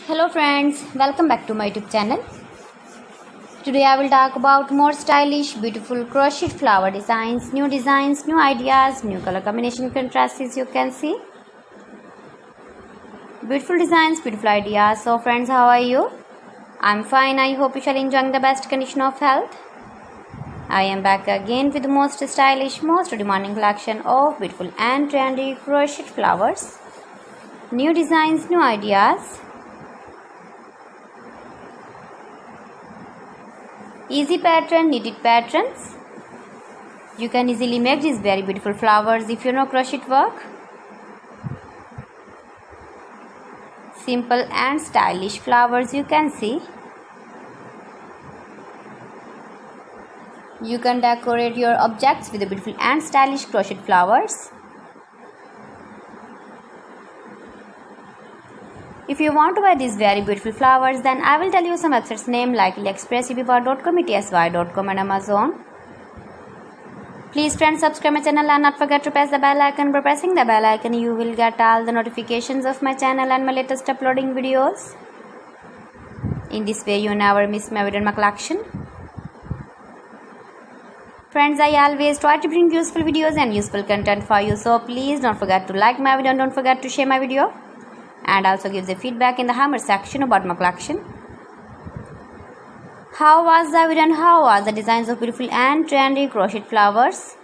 Hello friends, welcome back to my YouTube channel. Today I will talk about more stylish, beautiful crocheted flower designs, new ideas, new color combination contrasts as you can see. Beautiful designs, beautiful ideas. So friends, how are you? I'm fine. I hope you shall enjoying the best condition of health. I am back again with the most stylish, most demanding collection of beautiful and trendy crocheted flowers. New designs, new ideas. Easy pattern, knitted patterns. You can easily make these very beautiful flowers if you know crochet work. Simple and stylish flowers you can see. You can decorate your objects with the beautiful and stylish crochet flowers. If you want to buy these very beautiful flowers, then I will tell you some websites name like AliExpress, etsy.com and Amazon. Please friends, subscribe my channel and not forget to press the bell icon. By pressing the bell icon, you will get all the notifications of my channel and my latest uploading videos. In this way, you never miss my video in my collection. Friends, I always try to bring useful videos and useful content for you. So please don't forget to like my video and don't forget to share my video. And also give the feedback in the comment section about my collection. How was the video and how was the designs of beautiful and trendy crochet flowers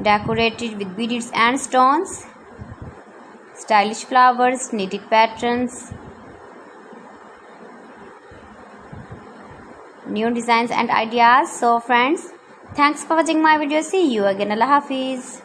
decorated with beads and stones, stylish flowers, knitted patterns, new designs and ideas. So friends, thanks for watching my video. See you again. Allah Hafiz.